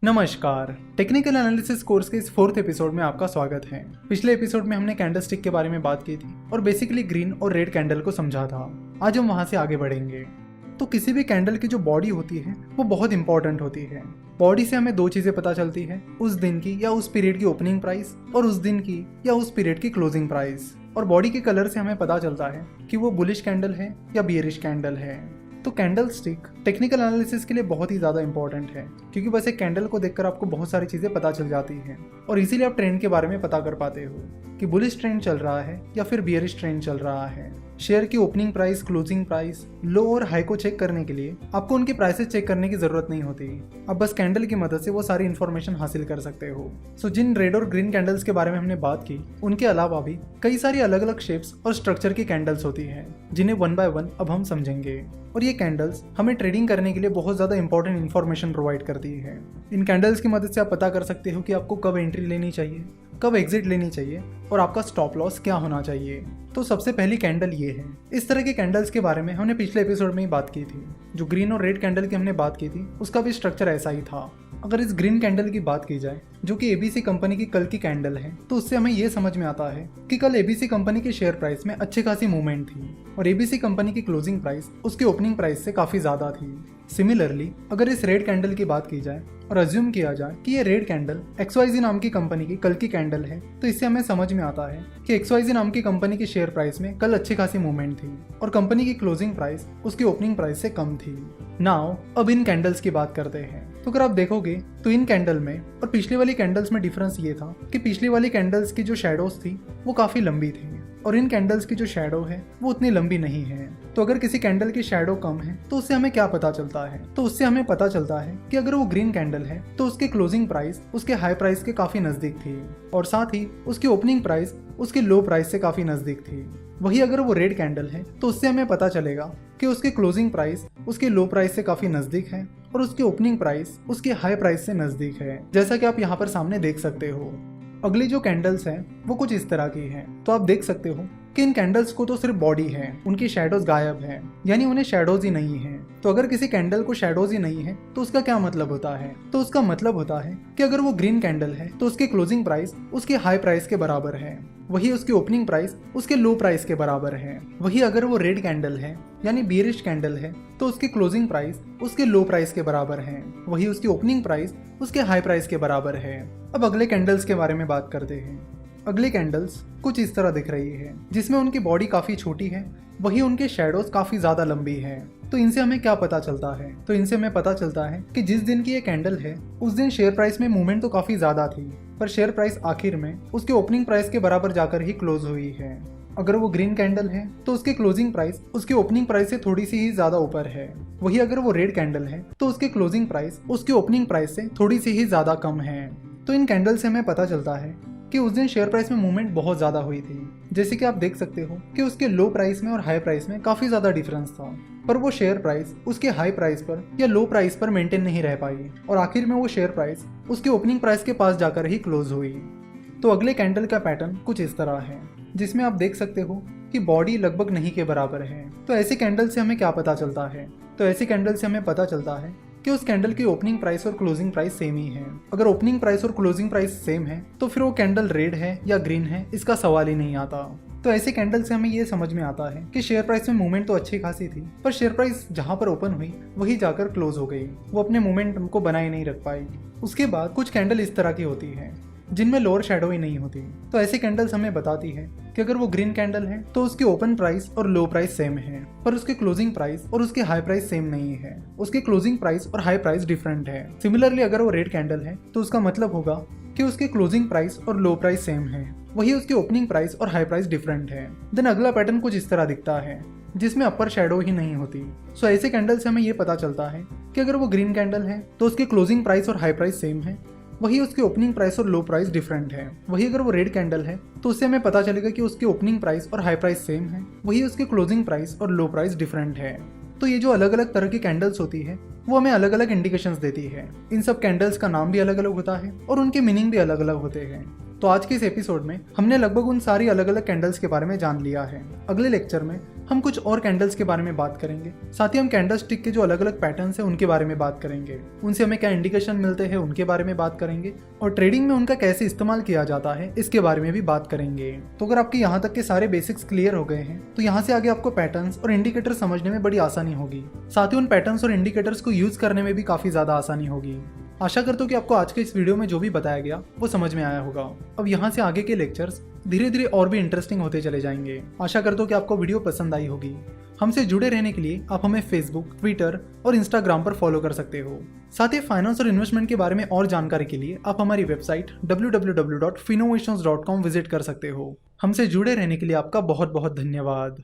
नमस्कार। Technical analysis course के इस फोर्थ एपिसोड में आपका स्वागत है। पिछले एपिसोड में हमने कैंडलस्टिक के बारे में बात की थी और बेसिकली ग्रीन और रेड कैंडल को समझा था। आज हम वहां से आगे बढ़ेंगे। तो किसी भी कैंडल की जो बॉडी होती है वो बहुत इंपॉर्टेंट होती है। बॉडी से हमें दो चीजें पता चलती है, उस दिन की या उस पीरियड की ओपनिंग प्राइस और उस दिन की या उस पीरियड की क्लोजिंग प्राइस। और बॉडी के कलर से हमें पता चलता है कि वो बुलिश कैंडल है या बियरिश कैंडल है। तो कैंडल स्टिक टेक्निकल एनालिसिस के लिए बहुत ही ज़्यादा इंपॉर्टेंट है, क्योंकि बस एक कैंडल को देखकर आपको बहुत सारी चीज़ें पता चल जाती हैं और इसीलिए आप ट्रेंड के बारे में पता कर पाते हो कि बुलिश ट्रेंड चल रहा है या फिर बियरिश ट्रेंड चल रहा है। शेयर की ओपनिंग प्राइस, क्लोजिंग प्राइस, लो और हाई को चेक करने के लिए आपको उनकी प्राइसेस चेक करने की जरूरत नहीं होती। आप बस कैंडल की मदद से वो सारी इन्फॉर्मेशन हासिल कर सकते हो। सो जिन रेड और ग्रीन कैंडल्स के बारे में हमने बात की, उनके अलावा भी कई सारी अलग अलग शेप्स और स्ट्रक्चर की कैंडल्स होती हैं, जिन्हें वन बाय वन अब हम समझेंगे। और ये कैंडल्स हमें ट्रेडिंग करने के लिए बहुत ज़्यादा इंपॉर्टेंट इन्फॉर्मेशन प्रोवाइड करती है। इन कैंडल्स की मदद से आप पता कर सकते हो कि आपको कब एंट्री लेनी चाहिए, कब एग्जिट लेनी चाहिए और आपका स्टॉप लॉस क्या होना चाहिए। तो सबसे पहली कैंडल ये है। इस तरह के कैंडल्स के बारे में हमने पिछले एपिसोड में ही बात की थी। जो ग्रीन और रेड कैंडल की हमने बात की थी, उसका भी स्ट्रक्चर ऐसा ही था। अगर इस ग्रीन कैंडल की बात की जाए, जो कि एबीसी कंपनी की कल की कैंडल है, तो उससे हमें ये समझ में आता है कि कल एबीसी कंपनी के शेयर प्राइस में अच्छी खासी मूवमेंट थी और एबीसी कंपनी की क्लोजिंग प्राइस उसकी ओपनिंग प्राइस से काफी ज्यादा थी। सिमिलरली अगर इस रेड कैंडल की बात की जाए और अज्यूम किया जाए कि ये रेड कैंडल XYZ नाम की कंपनी की कल की कैंडल है, तो इससे हमें समझ में आता है कि XYZ नाम की कंपनी की शेयर प्राइस में कल अच्छी खासी मूवमेंट थी और कंपनी की क्लोजिंग प्राइस उसकी ओपनिंग प्राइस से कम थी। नाउ अब इन कैंडल्स की बात करते हैं। तो अगर आप देखोगे तो इन कैंडल में और पिछली वाली कैंडल्स में डिफरेंस ये था कि पिछली वाली कैंडल्स की जो शैडोज थी वो काफी लंबी थी और इन कैंडल्स की जो शैडो है वो उतनी लंबी नहीं है। तो अगर किसी कैंडल की शैडो कम है तो उससे हमें क्या पता चलता है? तो उससे हमें पता चलता है कि अगर वो ग्रीन कैंडल है तो उसकी क्लोजिंग प्राइस उसके हाई प्राइस के काफी नजदीक थी और साथ ही उसकी ओपनिंग प्राइस उसके लो प्राइस से काफी नजदीक थी। वही अगर वो रेड कैंडल है तो उससे हमें पता चलेगा कि उसकी क्लोजिंग प्राइस उसके लो प्राइस से काफी नजदीक है और उसकी ओपनिंग प्राइस उसके हाई प्राइस से नजदीक है, जैसा कि आप यहाँ पर सामने देख सकते हो। अगली जो कैंडल्स हैं वो कुछ इस तरह की हैं। तो आप देख सकते हो कि इन कैंडल्स को तो सिर्फ बॉडी है, उनकी शैडोज गायब है, यानी उन्हें शैडोज ही नहीं है। तो अगर किसी कैंडल को शैडोज ही नहीं है तो उसका क्या मतलब होता है? तो उसका मतलब होता है कि अगर वो ग्रीन कैंडल है तो उसकी क्लोजिंग प्राइस उसके हाई प्राइस के बराबर है, वही उसकी ओपनिंग प्राइस उसके लो प्राइस के बराबर है। वही अगर वो रेड कैंडल है यानी बियरिश कैंडल है तो उसकी क्लोजिंग प्राइस उसके लो प्राइस के बराबर है, वही उसकी ओपनिंग प्राइस उसके हाई प्राइस के बराबर है। अब अगले कैंडल्स के बारे में बात करते हैं। अगली कैंडल्स कुछ इस तरह दिख रही है, जिसमें उनकी बॉडी काफी छोटी है, वही उनके शैडोज काफी ज्यादा लंबी है। तो इनसे हमें क्या पता चलता है? तो इनसे हमें पता चलता है कि जिस दिन की ये कैंडल है उस दिन शेयर प्राइस में मूवमेंट तो काफी ज्यादा थी, पर शेयर प्राइस आखिर में उसके ओपनिंग प्राइस के बराबर जाकर ही क्लोज हुई है। अगर वो ग्रीन कैंडल है तो उसकी क्लोजिंग प्राइस उसकी ओपनिंग प्राइस से थोड़ी सी ही ज्यादा ऊपर है, वही अगर वो रेड कैंडल है तो उसकी क्लोजिंग प्राइस उसकी ओपनिंग प्राइस से थोड़ी सी ही ज्यादा कम है। तो इन कैंडल से हमें पता चलता है कि उस दिन शेयर प्राइस में मूवमेंट बहुत ज्यादा हुई थी। जैसे कि आप देख सकते हो कि उसके लो प्राइस में और हाई प्राइस में काफी ज्यादा डिफरेंस था, पर वो शेयर प्राइस उसके हाई प्राइस पर या लो प्राइस पर मेंटेन नहीं रह पाई और आखिर में वो शेयर प्राइस उसके ओपनिंग प्राइस के पास जाकर ही क्लोज हुई। तो अगले कैंडल का पैटर्न कुछ इस तरह है, जिसमें आप देख सकते हो कि बॉडी लगभग नहीं के बराबर है। तो ऐसी कैंडल से हमें क्या पता चलता है? तो ऐसी कैंडल से हमें पता चलता है कि उस कैंडल की ओपनिंग प्राइस और क्लोजिंग प्राइस सेम ही है। अगर ओपनिंग प्राइस और क्लोजिंग प्राइस सेम है तो फिर वो कैंडल रेड है या ग्रीन है, इसका सवाल ही नहीं आता। तो ऐसे कैंडल से हमें ये समझ में आता है कि शेयर प्राइस में मूवमेंट तो अच्छी खासी थी, पर शेयर प्राइस जहां पर ओपन हुई वही जाकर क्लोज हो गई, वो अपने मोमेंटम को बनाए नहीं रख पाई। उसके बाद कुछ कैंडल इस तरह की होती है जिनमें लोअर शैडो ही नहीं होती। तो ऐसी कैंडल्स हमें बताती है कि अगर वो ग्रीन कैंडल है तो उसकी ओपन प्राइस और लो प्राइस सेम है, पर उसकी क्लोजिंग प्राइस और उसकी हाई प्राइस सेम नहीं है, उसकी क्लोजिंग प्राइस और हाई प्राइस डिफरेंट है। सिमिलरली अगर वो रेड कैंडल है तो उसका मतलब होगा कि उसकी क्लोजिंग प्राइस और लो प्राइस सेम है, वही उसकी ओपनिंग प्राइस और हाई प्राइस डिफरेंट है। देन अगला पैटर्न कुछ इस तरह दिखता है, जिसमें अपर शैडो ही नहीं होती। सो ऐसे कैंडल से हमें ये पता चलता है कि अगर वो ग्रीन कैंडल है तो उसकी क्लोजिंग प्राइस और हाई प्राइस सेम है, वही उसकी ओपनिंग प्राइस और लो प्राइस डिफरेंट है। वही अगर वो रेड कैंडल है तो उससे हमें पता चलेगा कि उसकी ओपनिंग प्राइस और हाई प्राइस सेम है, वही उसकी क्लोजिंग प्राइस और लो प्राइस डिफरेंट है। तो ये जो अलग अलग तरह की कैंडल्स होती है वो हमें अलग अलग इंडिकेशंस देती है। इन सब कैंडल्स का नाम भी अलग अलग होता है और उनके मीनिंग भी अलग अलग होते हैं। तो आज के इस एपिसोड में हमने लगभग उन सारी अलग अलग कैंडल्स के बारे में जान लिया है। अगले लेक्चर में हम कुछ और कैंडल्स के बारे में बात करेंगे। साथ ही हम कैंडल स्टिक के जो अलग अलग पैटर्न्स हैं उनके बारे में बात करेंगे, उनसे हमें क्या इंडिकेशन मिलते हैं उनके बारे में बात करेंगे, और ट्रेडिंग में उनका कैसे इस्तेमाल किया जाता है इसके बारे में भी बात करेंगे। तो अगर आपके यहाँ तक के सारे बेसिक्स क्लियर हो गए हैं तो यहाँ से आगे आपको पैटर्न्स और इंडिकेटर समझने में बड़ी आसानी होगी। साथ ही उन पैटर्न्स और इंडिकेटर्स को यूज करने में भी काफी ज्यादा आसानी होगी। आशा करता हूँ कि आपको आज के इस वीडियो में जो भी बताया गया वो समझ में आया होगा। अब यहाँ से आगे के लेक्चर्स धीरे धीरे और भी इंटरेस्टिंग होते चले जाएंगे। आशा करता हूँ कि आपको वीडियो पसंद आई होगी। हमसे जुड़े रहने के लिए आप हमें फेसबुक, ट्विटर और इंस्टाग्राम पर फॉलो कर सकते हो। साथ ही फाइनेंस और इन्वेस्टमेंट के बारे में और जानकारी के लिए आप हमारी वेबसाइट www.finnovations.com विजिट कर सकते हो। हमसे जुड़े रहने के लिए आपका बहुत बहुत धन्यवाद।